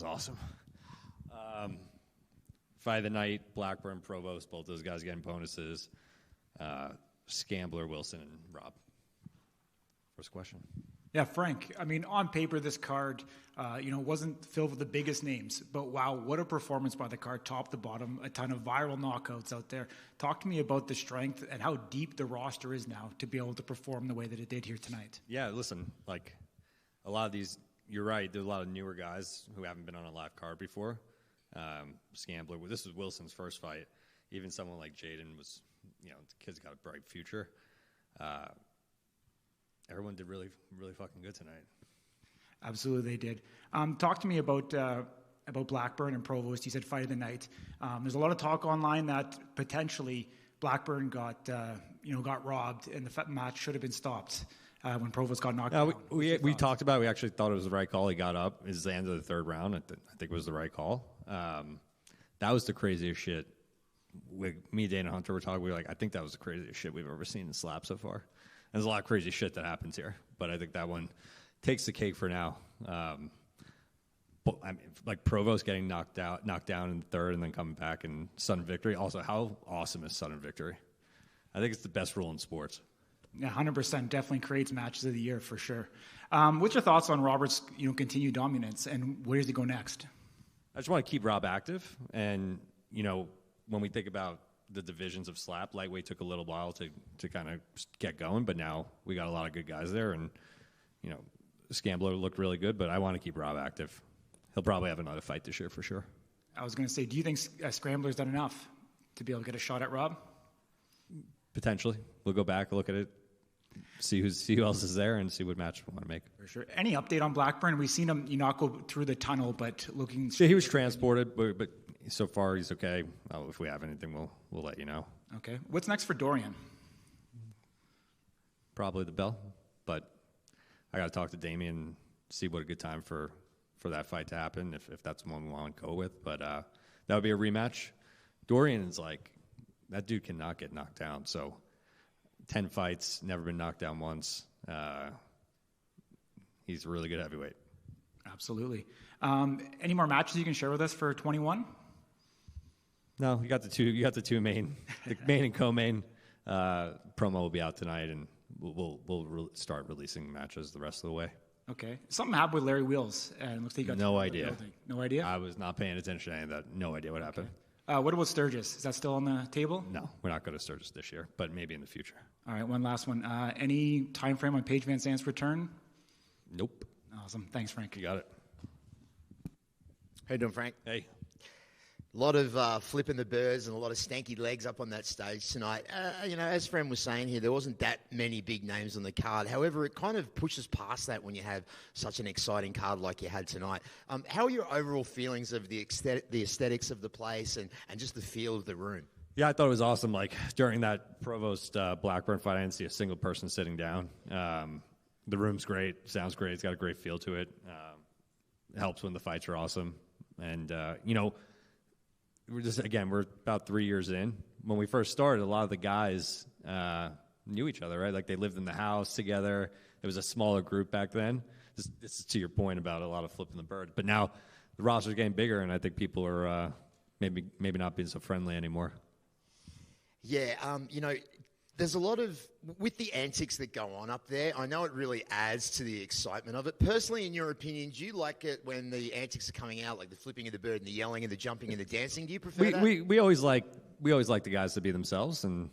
awesome. Fight of the night, Blackburn, Provost, both those guys getting bonuses. Scambler, Wilson, and Rob. First question. Yeah, Frank, I mean, on paper, this card, wasn't filled with the biggest names, but wow, what a performance by the card, top to bottom, a ton of viral knockouts out there. Talk to me about the strength and how deep the roster is now to be able to perform the way that it did here tonight. Yeah, listen, like, a lot of these, you're right, there's a lot of newer guys who haven't been on a live card before. Scambler, this was Wilson's first fight. Even someone like Jaden was, the kid's got a bright future. Everyone did really, really fucking good tonight. Absolutely, they did. Talk to me about Blackburn and Provost. You said fight of the night. There's a lot of talk online that potentially Blackburn got robbed, and the match should have been stopped when Provost got knocked down. We talked about it. We actually thought it was the right call. He got up. It was the end of the third round. I think it was the right call. That was the craziest shit. Me, Dana Hunter were talking. We were like, I think that was the craziest shit we've ever seen in slap so far. There's a lot of crazy shit that happens here, but I think that one takes the cake for now. But I mean, like Provost getting knocked down in the third, and then coming back and sudden victory. Also, how awesome is sudden victory? I think it's the best rule in sports. Yeah, 100% definitely creates matches of the year for sure. What's your thoughts on Robert's continued dominance, and where does he go next? I just want to keep Rob active, and when we think about the divisions of slap, lightweight took a little while to kind of get going, but now we got a lot of good guys there, and Scambler looked really good, but I want to keep Rob active. He'll probably have another fight this year for sure. I was going to say, do you think Scrambler's done enough to be able to get a shot at Rob? Potentially. We'll go back, look at it, see who else is there, and see what match we want to make. For sure. Any update on Blackburn? We've seen him not go through the tunnel, but looking... Yeah, he was transported, but so far he's okay. If we have anything, we'll let you know. Okay. What's next for Dorian? Probably the bell, but I got to talk to Damien and see what a good time for that fight to happen, if that's one we want to go with. But that would be a rematch. Dorian is like, that dude cannot get knocked down. So 10 fights, never been knocked down once. He's a really good heavyweight. Absolutely. Any more matches you can share with us for 21? No, you got the two main, the main and co-main. Promo will be out tonight, and we'll start releasing matches the rest of the way. Okay. Something happened with Larry Wheels, and it looks like you got no idea. No idea? I was not paying attention to any of that. No idea what happened. What about Sturgis? Is that still on the table? No, we're not going to Sturgis this year, but maybe in the future. All right, one last one. Any time frame on Paige Van Zandt's return? Nope. Awesome. Thanks, Frank. You got it. How you doing, Frank? Hey. A lot of flipping the birds and a lot of stanky legs up on that stage tonight. As Fran was saying here, there wasn't that many big names on the card. However, it kind of pushes past that when you have such an exciting card like you had tonight. How are your overall feelings of the aesthetics of the place and just the feel of the room? Yeah, I thought it was awesome. Like, during that Provost Blackburn fight, I didn't see a single person sitting down. The room's great. Sounds great. It's got a great feel to it. It helps when the fights are awesome. And, we're about 3 years in. When we first started, a lot of the guys knew each other, right? Like, they lived in the house together. It was a smaller group back then. This is to your point about a lot of flipping the bird. But now the roster's getting bigger, and I think people are maybe not being so friendly anymore. Yeah, there's a lot of, with the antics that go on up there, I know it really adds to the excitement of it. Personally, in your opinion, do you like it when the antics are coming out, like the flipping of the bird and the yelling and the jumping and the dancing? Do you prefer that? We always like the guys to be themselves, and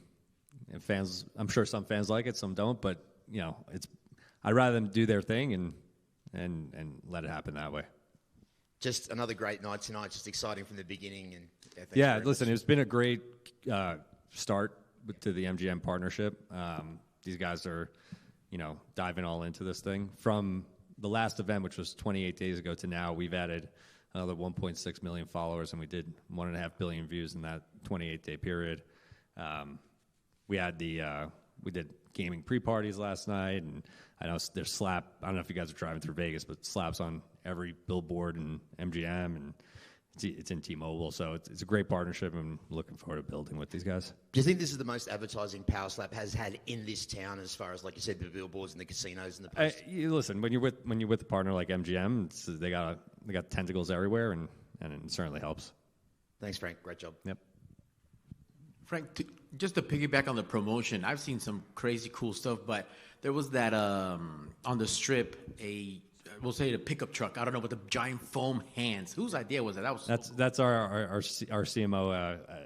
fans, I'm sure some fans like it, some don't, but I'd rather them do their thing and let it happen that way. Just another great night tonight, just exciting from the beginning. And yeah, listen, it's been a great start to the MGM partnership. These guys are, diving all into this thing. From the last event, which was 28 days ago, to now, we've added another 1.6 million followers, and we did 1.5 billion views in that 28-day period. We did gaming pre-parties last night, and I know there's slap. I don't know if you guys are driving through Vegas, but slap's on every billboard in MGM, and it's in T-Mobile, so it's a great partnership, and I'm looking forward to building with these guys. Do you think this is the most advertising Power Slap has had in this town, as far as, like you said, the billboards and the casinos and the places? Listen, when you're with a partner like MGM, they got they got tentacles everywhere, and it certainly helps. Thanks, Frank. Great job. Yep. Frank, just to piggyback on the promotion, I've seen some crazy cool stuff, but there was that on the strip, we'll say a pickup truck. I don't know, with the giant foam hands. Whose idea was that? That's our CMO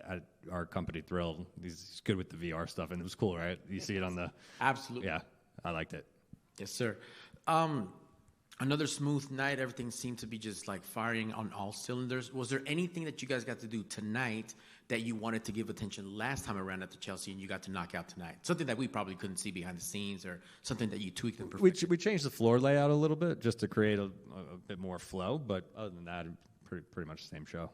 at our company, Thrill. He's good with the VR stuff, and it was cool, right? You see it on the Absolutely. Yeah, I liked it. Yes, sir. Another smooth night. Everything seemed to be just like firing on all cylinders. Was there anything that you guys got to do tonight that you wanted to give attention last time around at the Chelsea and you got to knock out tonight? Something that we probably couldn't see behind the scenes, or something that you tweaked and perfected? We changed the floor layout a little bit just to create a bit more flow, but other than that, pretty much the same show.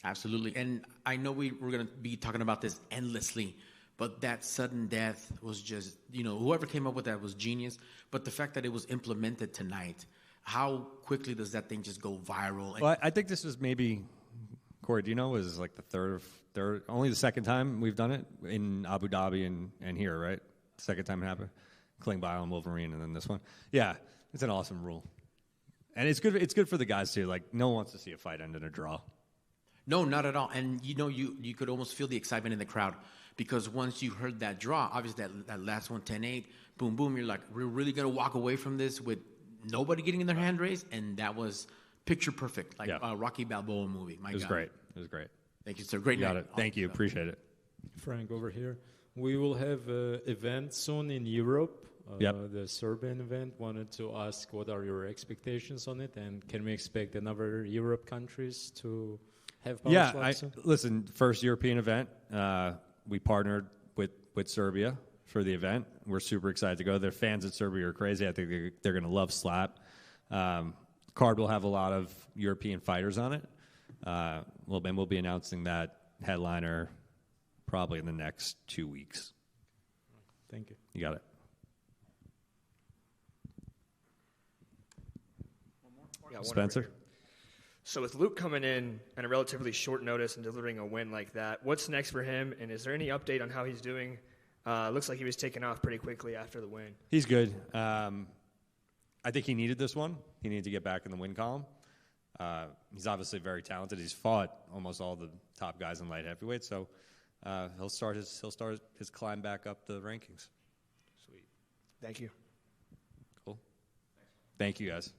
Absolutely. And I know we're going to be talking about this endlessly, but that sudden death was just, whoever came up with that was genius. But the fact that it was implemented tonight, how quickly does that thing just go viral? Well, I think this was maybe, Corey, do you know, was like the third, only the second time we've done it in Abu Dhabi and here, right? Second time it happened. Klingbile and Wolverine, and then this one. Yeah, it's an awesome rule. And it's good for the guys too. Like, no one wants to see a fight end in a draw. No, not at all. And you could almost feel the excitement in the crowd, because once you heard that draw, obviously that last one, 10-8, boom, boom, you're like, we're really going to walk away from this with nobody getting their hand raised, and that was picture perfect, like a Rocky Balboa movie. It was great. It was great. Thank you, sir. Great night. Got it. Thank you. Appreciate it. Frank, over here. We will have an event soon in Europe, the Serbian event. Wanted to ask, what are your expectations on it, and can we expect another Europe countries to have power slots? Listen, first European event. We partnered with Serbia for the event. We're super excited to go. Their fans in Serbia are crazy. I think they're going to love Slap. Card will have a lot of European fighters on it. We'll be announcing that headliner probably in the next 2 weeks. Thank you. You got it. Yeah, Spencer? So with Luke coming in on a relatively short notice and delivering a win like that, what's next for him, and is there any update on how he's doing? Looks like he was taken off pretty quickly after the win. He's good. I think he needed this one. He needed to get back in the win column. He's obviously very talented. He's fought almost all the top guys in light heavyweight, so he'll start his climb back up the rankings. Sweet. Thank you. Cool. Thank you, guys.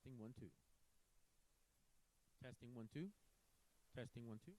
Testing 1 2. Testing 1 2. Testing 1 2.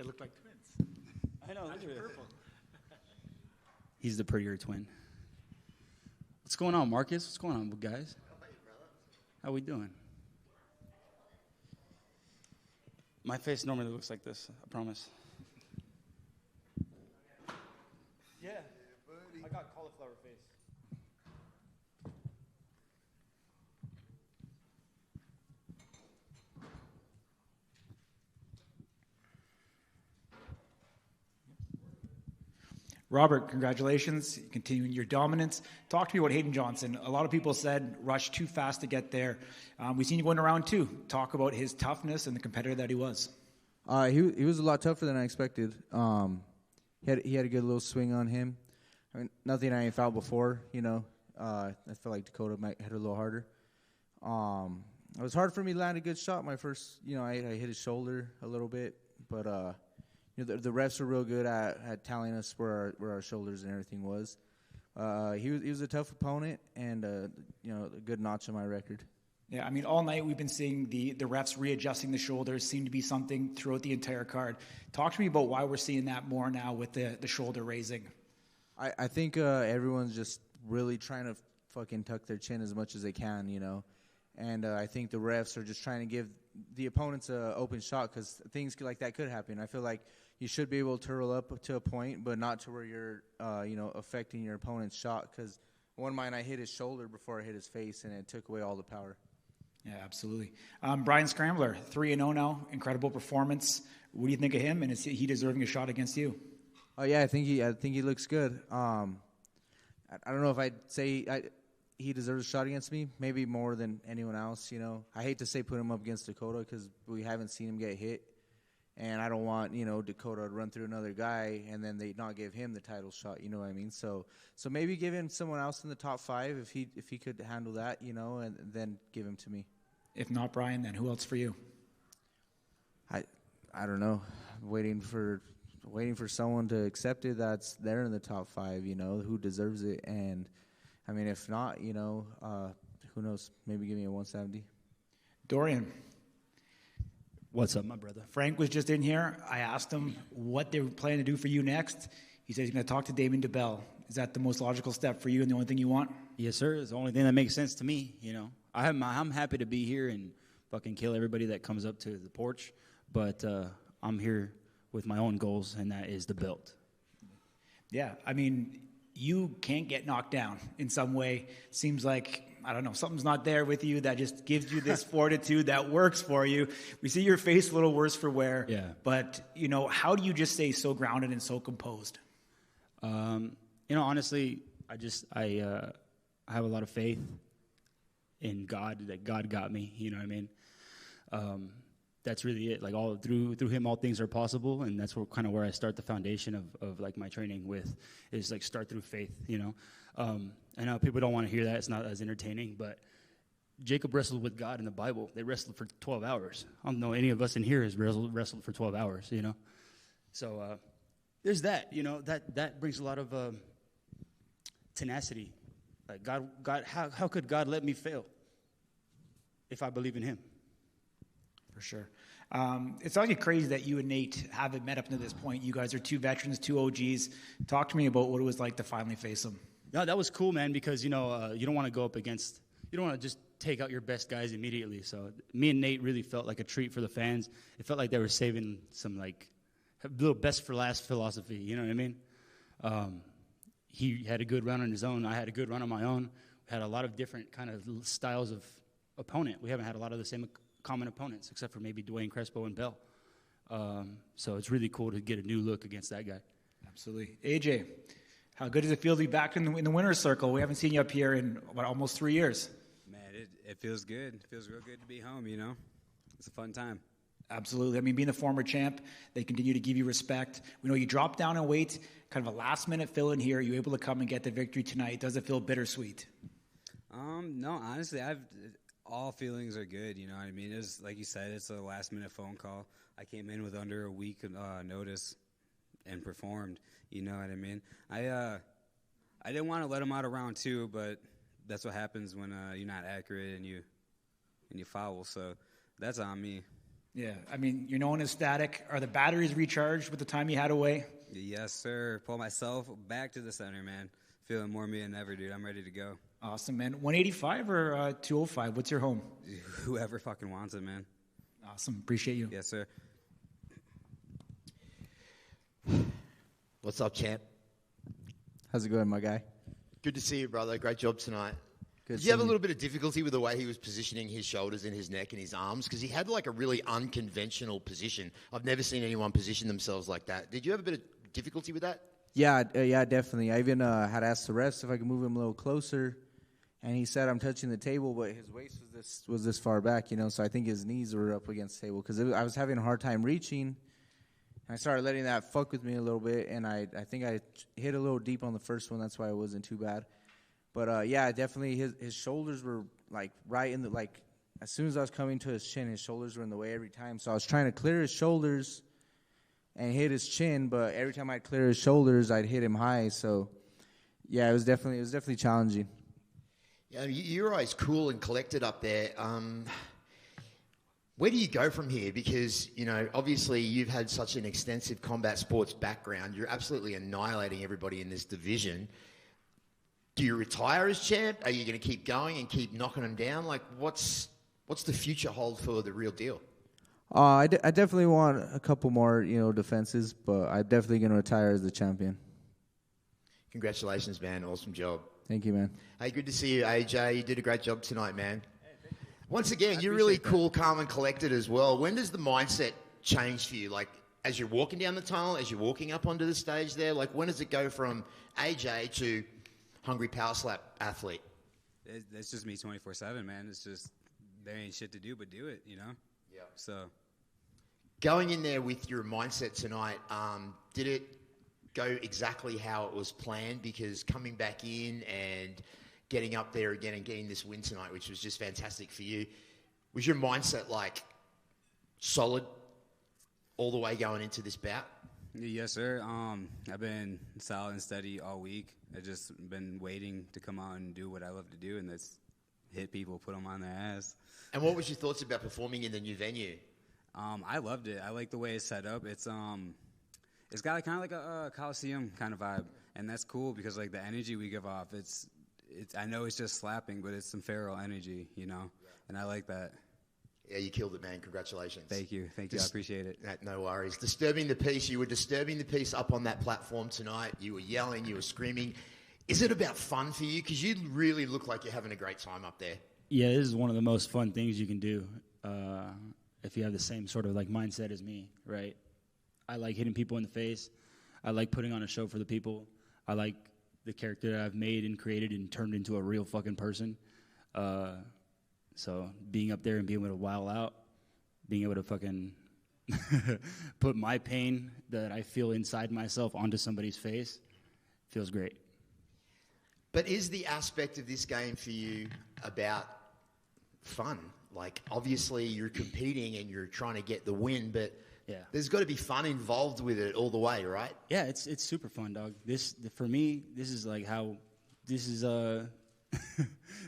They look like twins. I know. How'd Look you at purple? He's the prettier twin. What's going on, Marcus? What's going on, guys? How we doing? My face normally looks like this, I promise. Yeah, I got cauliflower face. Robert, congratulations. Continuing your dominance. Talk to me about Hayden Johnson. A lot of people said rushed too fast to get there. We've seen you going to round 2. Talk about his toughness and the competitor that he was. He was a lot tougher than I expected. He had a good little swing on him. I mean, nothing I ain't fouled before, you know. I felt like Dakota might hit a little harder. It was hard for me to land a good shot. My first, I hit his shoulder a little bit, but the refs were real good at telling us where our shoulders and everything was. He was a tough opponent and a good notch on my record. Yeah, I mean, all night we've been seeing the refs readjusting the shoulders seem to be something throughout the entire card. Talk to me about why we're seeing that more now with the shoulder raising. I think everyone's just really trying to fucking tuck their chin as much as they can, And I think the refs are just trying to give the opponents an open shot because things like that could happen. I feel like you should be able to roll up to a point, but not to where you're, affecting your opponent's shot. Because one mine, I hit his shoulder before I hit his face, and it took away all the power. Yeah, absolutely. Brian Scrambler, 3-0 now, incredible performance. What do you think of him, and is he deserving a shot against you? Oh yeah, I think he looks good. I don't know if I'd say he deserves a shot against me, maybe more than anyone else. I hate to say put him up against Dakota because we haven't seen him get hit, and I don't want Dakota to run through another guy and then they not give him the title shot. You know what I mean? So maybe give him someone else in the top 5 if he could handle that, and then give him to me. If not Brian, then who else for you? I don't know. Waiting for someone to accept it that's there in the top 5, who deserves it. And I mean, if not, who knows? Maybe give me a 170. Dorian. What's up, my brother? Frank was just in here. I asked him what they were planning to do for you next. He says he's going to talk to Damien DeBell. Is that the most logical step for you and the only thing you want? Yes, sir. It's the only thing that makes sense to me. I'm happy to be here and fucking kill everybody that comes up to the porch. But I'm here with my own goals, and that is the belt. Yeah, I mean, you can't get knocked down in some way. Seems like, I don't know, something's not there with you that just gives you this fortitude that works for you. We see your face a little worse for wear. Yeah. But, how do you just stay so grounded and so composed? Honestly, I have a lot of faith in God, that God got me, you know what I mean? That's really it. Like all through him, all things are possible, and that's where I start the foundation of like my training with is like start through faith. I know people don't want to hear that; it's not as entertaining. But Jacob wrestled with God in the Bible. They wrestled for 12 hours. I don't know any of us in here has wrestled for 12 hours. So there's that. That brings a lot of tenacity. Like God, how could God let me fail if I believe in Him? For sure. It's actually crazy that you and Nate haven't met up to this point. You guys are 2 veterans, 2 OGs. Talk to me about what it was like to finally face them. No, that was cool, man, because, you don't want to go up against – you don't want to just take out your best guys immediately. So me and Nate really felt like a treat for the fans. It felt like they were saving some, like, a little best-for-last philosophy. You know what I mean? He had a good run on his own. I had a good run on my own. We had a lot of different kind of styles of opponent. We haven't had a lot of the same common opponents, except for maybe Dwayne Crespo and Bell. So it's really cool to get a new look against that guy. Absolutely. Ayjay, how good does it feel to be back in the winner's circle? We haven't seen you up here in almost 3 years. Man, it feels good. It feels real good to be home, It's a fun time. Absolutely. I mean, being the former champ, they continue to give you respect. We know you dropped down in weight, kind of a last-minute fill-in here. You're able to come and get the victory tonight. Does it feel bittersweet? No, honestly, all feelings are good, you know what I mean? It's like you said, it's a last-minute phone call. I came in with under a week notice and performed, you know what I mean? I didn't want to let him out of round 2, but that's what happens when you're not accurate and you foul, so that's on me. Yeah, I mean, you're known as static. Are the batteries recharged with the time you had away? Yes, sir. Pull myself back to the center, man. Feeling more me than ever, dude. I'm ready to go. Awesome, man. 185 or 205? What's your home? Whoever fucking wants it, man. Awesome. Appreciate you. Yes, sir. What's up, champ? How's it going, my guy? Good to see you, brother. Great job tonight. Good Did you have a seeing little bit of difficulty with the way he was positioning his shoulders and his neck and his arms? Because he had like a really unconventional position. I've never seen anyone position themselves like that. Did you have a bit of difficulty with that? Yeah, definitely. I even had asked the refs if I could move him a little closer, and he said I'm touching the table, but his waist was this far back, you know. So I think his knees were up against the table because I was having a hard time reaching. I started letting that fuck with me a little bit, and I think I hit a little deep on the first one. That's why it wasn't too bad. But yeah, definitely his shoulders were like right in the like as soon as I was coming to his chin, his shoulders were in the way every time. So I was trying to clear his shoulders and hit his chin, but every time I'd clear his shoulders, I'd hit him high. So yeah, it was definitely challenging. Yeah, you're always cool and collected up there. Where do you go from here? Because, you know, obviously you've had such an extensive combat sports background. You're absolutely annihilating everybody in this division. Do you retire as champ? Are you going to keep going and keep knocking them down? Like, what's the future hold for the real deal? I definitely want a couple more, you know, defenses, but I'm definitely going to retire as the champion. Congratulations, man. Awesome job. Thank you, man. Hey, good to see you, Ayjay. You did a great job tonight, man. Once again, you're really cool, calm, and collected as well. When does the mindset change for you? Like, as you're walking down the tunnel, as you're walking up onto the stage there, like, when does it go from Ayjay to hungry power slap athlete? It's just me 24/7, man. It's just there ain't shit to do but do it, you know? Yeah. So going in there with your mindset tonight, did it go exactly how it was planned? Because coming back in and getting up there again and getting this win tonight, which was just fantastic for you, was your mindset like solid all the way going into this bout? yes, sir. I've been solid and steady all week. I've just been waiting to come out and do what I love to do, and that's hit people, put them on their ass. And what was your thoughts about performing in the new venue? I loved it. I like the way it's set up. It's got kind of like a Coliseum kind of vibe, and that's cool because like the energy we give off, it's I know it's just slapping, but it's some feral energy, you know, and I like that. Yeah, you killed it, man. Congratulations. Thank you. I appreciate it. No worries. Disturbing the peace. You were disturbing the peace up on that platform tonight. You were yelling. You were screaming. Is it about fun for you? Because you really look like you're having a great time up there. Yeah, this is one of the most fun things you can do if you have the same sort of like mindset as me, right? I like hitting people in the face. I like putting on a show for the people. I like the character that I've made and created and turned into a real fucking person. So being up there and being able to wow out, being able to fucking put my pain that I feel inside myself onto somebody's face feels great. But is the aspect of this game for you about fun? Like, obviously you're competing and you're trying to get the win, but yeah, there's got to be fun involved with it all the way, right? Yeah, it's super fun, dog. For me, this is like how this is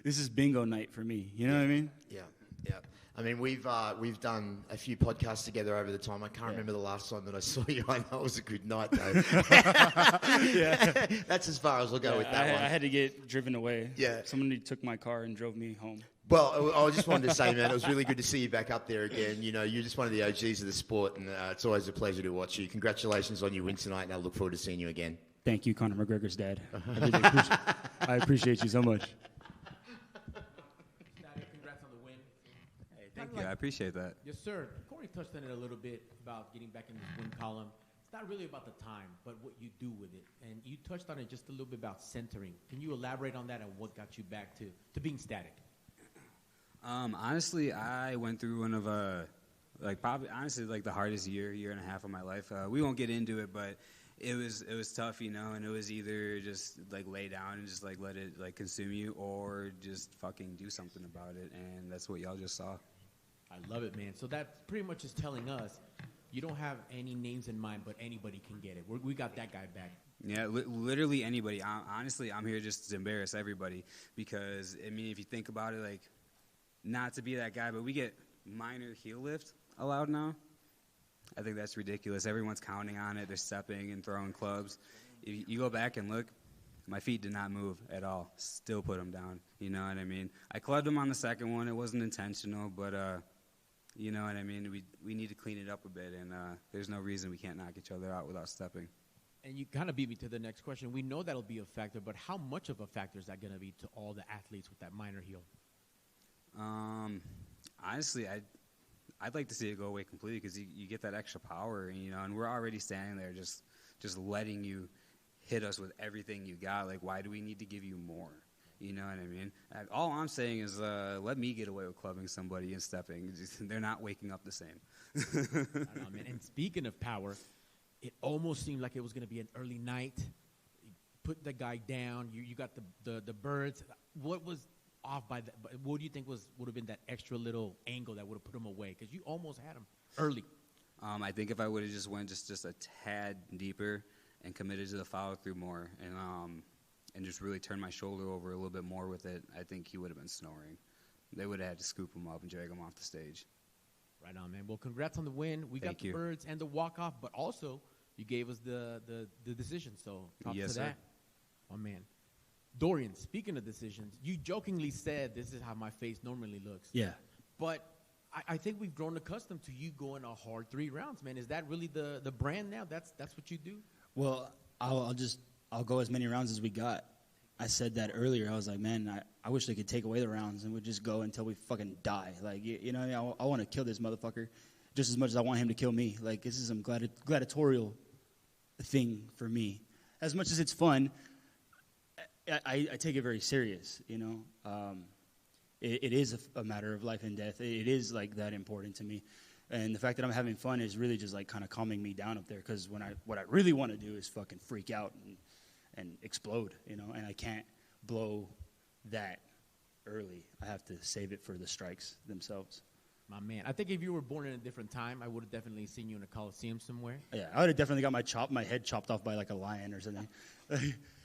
this is bingo night for me. You know what I mean? Yeah. I mean, we've done a few podcasts together over the time. I can't remember the last time that I saw you. I know it was a good night, though. Yeah. That's as far as we'll go with that one. I had to get driven away. Yeah. Somebody took my car and drove me home. Well, I just wanted to say, man, it was really good to see you back up there again. You know, you're just one of the OGs of the sport, and it's always a pleasure to watch you. Congratulations on your win tonight, and I look forward to seeing you again. Thank you, Conor McGregor's dad. I appreciate you so much. Congrats on the win. Hey, thank you. I appreciate that. Yes, sir. Corey touched on it a little bit about getting back in this win column. It's not really about the time, but what you do with it. And you touched on it just a little bit about centering. Can you elaborate on that and what got you back to being static? Honestly, I went through one of probably the hardest year and a half of my life. We won't get into it, but it was tough, you know, and it was either just like lay down and just like let it like consume you, or just fucking do something about it, and that's what y'all just saw. I love it, man. So that pretty much is telling us you don't have any names in mind, but anybody can get it. We got that guy back. Yeah, literally anybody. Honestly, I'm here just to embarrass everybody because, I mean, if you think about it, like, not to be that guy, but we get minor heel lift allowed now. I think that's ridiculous. Everyone's counting on it. They're stepping and throwing clubs. If you go back and look, my feet did not move at all. Still put them down. You know what I mean? I clubbed them on the second one. It wasn't intentional, but you know what I mean? We need to clean it up a bit, and there's no reason we can't knock each other out without stepping. And you kind of beat me to the next question. We know that'll be a factor, but how much of a factor is that going to be to all the athletes with that minor heel? Honestly, I'd like to see it go away completely because you get that extra power, you know, and we're already standing there just letting you hit us with everything you got. Like, why do we need to give you more? You know what I mean? All I'm saying is let me get away with clubbing somebody and stepping. They're not waking up the same. I know, man. And speaking of power, it almost seemed like it was going to be an early night. You put the guy down. You got the birds. What was off by that? What do you think would have been that extra little angle that would have put him away? Because you almost had him early. I think if I would have just went just a tad deeper and committed to the follow through more and just really turned my shoulder over a little bit more with it, I think he would have been snoring. They would have had to scoop him up and drag him off the stage. Right on, man. Well, congrats on the win. We got the birds and the walk-off, but also you gave us the decision, so props to that. Oh, man. Dorian, speaking of decisions, you jokingly said this is how my face normally looks. Yeah. But I think we've grown accustomed to you going a hard 3 rounds, man. Is that really the brand now? That's what you do? Well, I'll go as many rounds as we got. I said that earlier. I was like, man, I wish they could take away the rounds and we'd just go until we fucking die. Like, you know, I want to kill this motherfucker just as much as I want him to kill me. Like, this is some gladiatorial thing for me. As much as it's fun, I take it very serious, you know. It is a matter of life and death. It is, like, that important to me. And the fact that I'm having fun is really just, like, kind of calming me down up there because what I really want to do is fucking freak out and explode, you know, and I can't blow that early. I have to save it for the strikes themselves. My man. I think if you were born in a different time, I would have definitely seen you in a Coliseum somewhere. Yeah, I would have definitely got my head chopped off by, like, a lion or something.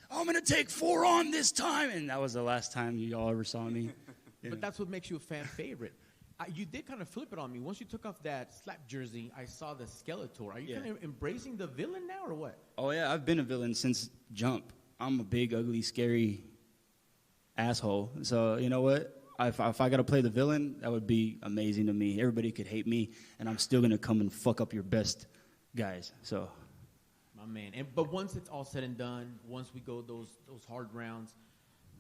I'm going to take 4 on this time. And that was the last time you all ever saw me. But that's what makes you a fan favorite. You did kind of flip it on me. Once you took off that slap jersey, I saw the Skeletor. Are you kind of embracing the villain now or what? Oh, yeah, I've been a villain since Jump. I'm a big, ugly, scary asshole. So, you know what? If I got to play the villain, that would be amazing to me. Everybody could hate me, and I'm still going to come and fuck up your best guys. So, my man. But once it's all said and done, once we go those hard rounds,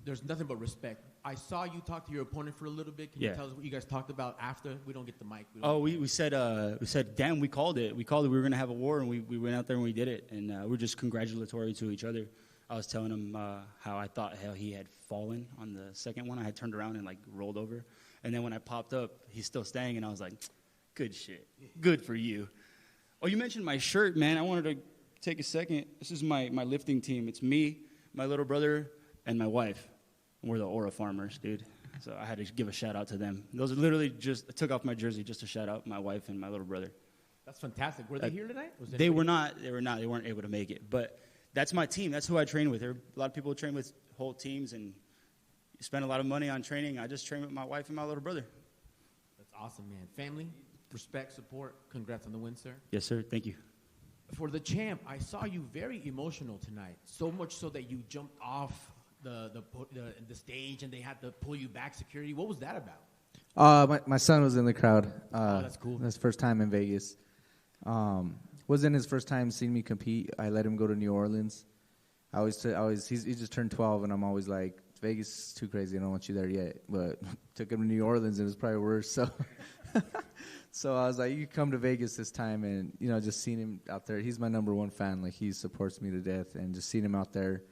there's nothing but respect. I saw you talk to your opponent for a little bit. Can you tell us what you guys talked about after? We don't get the mic. We said, damn, we called it. We called it. We were going to have a war, and we went out there and we did it. And we were just congratulatory to each other. I was telling him how I thought he had fallen on the second one. I had turned around and, like, rolled over. And then when I popped up, he's still staying, and I was like, good shit. Good for you. Oh, you mentioned my shirt, man. I wanted to take a second. This is my lifting team. It's me, my little brother, and my wife. We're the Aura Farmers, dude. So I had to give a shout-out to them. Those are literally I took off my jersey just to shout out my wife and my little brother. That's fantastic. Were they here tonight? They were not. They weren't able to make it. But that's my team. That's who I train with. A lot of people train with whole teams and you spend a lot of money on training. I just train with my wife and my little brother. That's awesome, man. Family, respect, support. Congrats on the win, sir. Yes, sir. Thank you. For the champ, I saw you very emotional tonight. So much so that you jumped off the stage and they had to pull you back, security. What was that about? My son was in the crowd. That's cool. That's his first time in Vegas. Wasn't his first time seeing me compete. I let him go to New Orleans. He just turned 12, and I'm always like, Vegas is too crazy. I don't want you there yet. But took him to New Orleans, and it was probably worse. So, so I was like, you come to Vegas this time, and you know, just seeing him out there. He's my number one fan. Like, he supports me to death, and just seeing him out there.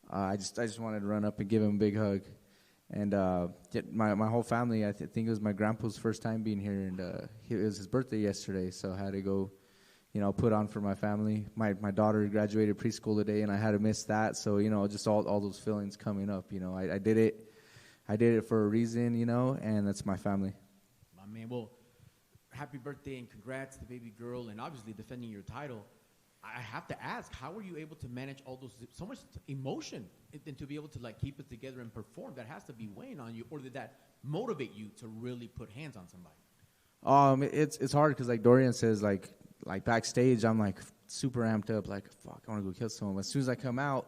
I just wanted to run up and give him a big hug, and my whole family. I think it was my grandpa's first time being here, and it was his birthday yesterday, so I had to go, you know, put on for my family. My daughter graduated preschool today, and I had to miss that. So, you know, just all those feelings coming up. You know, I did it for a reason, you know, and that's my family. My man, well, happy birthday and congrats to baby girl, and obviously defending your title. I have to ask, how were you able to manage so much emotion and to be able to, like, keep it together and perform? That has to be weighing on you, or did that motivate you to really put hands on somebody? It's hard because, like Dorian says, like, like backstage, I'm like super amped up, like fuck, I want to go kill someone. But as soon as I come out,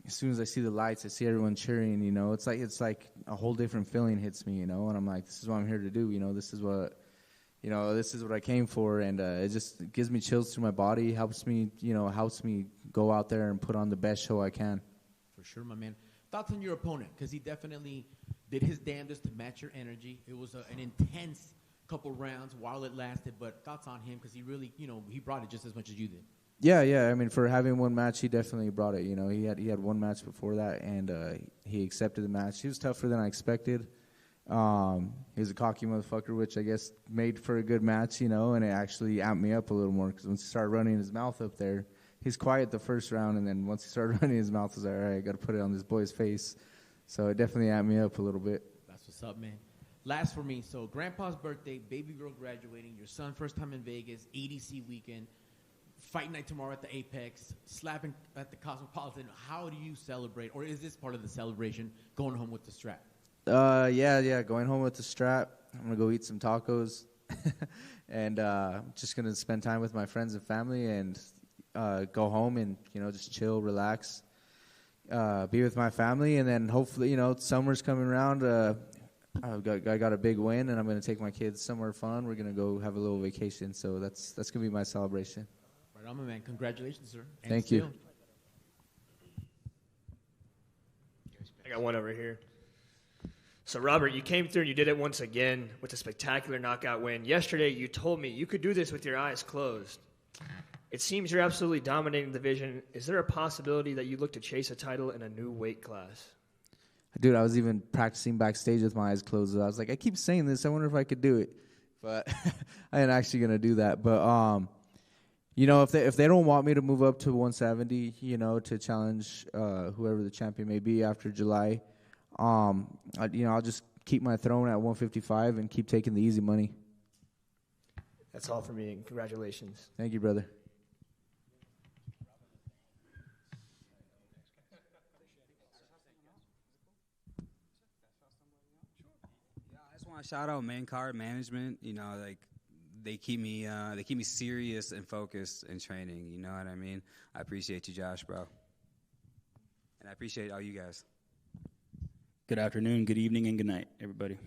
as soon as I see the lights, I see everyone cheering. You know, it's like a whole different feeling hits me. You know, and I'm like, this is what I'm here to do. You know, this is what I came for, and it just gives me chills through my body. Helps me go out there and put on the best show I can. For sure, my man. Thoughts on your opponent? Because he definitely did his damnedest to match your energy. It was an intense couple rounds while it lasted, but thoughts on him? Because he really, he brought it just as much as you did. Yeah. I mean, for having one match, he definitely brought it. You know, he had one match before that, and he accepted the match. He was tougher than I expected. He was a cocky motherfucker, which I guess made for a good match, you know, and it actually amped me up a little more because once he started running his mouth up there, he's quiet the first round, and then once he started running his mouth, I was like, all right, I got to put it on this boy's face. So it definitely amped me up a little bit. That's what's up, man. Last for me, so grandpa's birthday, baby girl graduating, your son first time in Vegas, EDC weekend, fight night tomorrow at the Apex, slapping at the Cosmopolitan. How do you celebrate, or is this part of the celebration, going home with the strap? Yeah, going home with the strap. I'm going to go eat some tacos, and just going to spend time with my friends and family, and go home and, just chill, relax, be with my family, and then hopefully, summer's coming around. I got a big win, and I'm going to take my kids somewhere fun. We're going to go have a little vacation, so that's going to be my celebration. Right on, my man. Congratulations, sir. And Thank you. I got one over here. So, Robert, you came through and you did it once again with a spectacular knockout win. Yesterday, you told me you could do this with your eyes closed. It seems you're absolutely dominating the division. Is there a possibility that you look to chase a title in a new weight class? Dude, I was even practicing backstage with my eyes closed. I was like, I keep saying this. I wonder if I could do it. But I ain't actually going to do that. But, if they don't want me to move up to 170, to challenge whoever the champion may be after July, I'll just keep my throne at 155 and keep taking the easy money. That's all for me, and congratulations. Thank you, brother. I just want to shout out main card management. They keep me serious and focused in training. You know what I mean? I appreciate you, Josh, bro, and I appreciate all you guys. Good afternoon, good evening, and good night, everybody.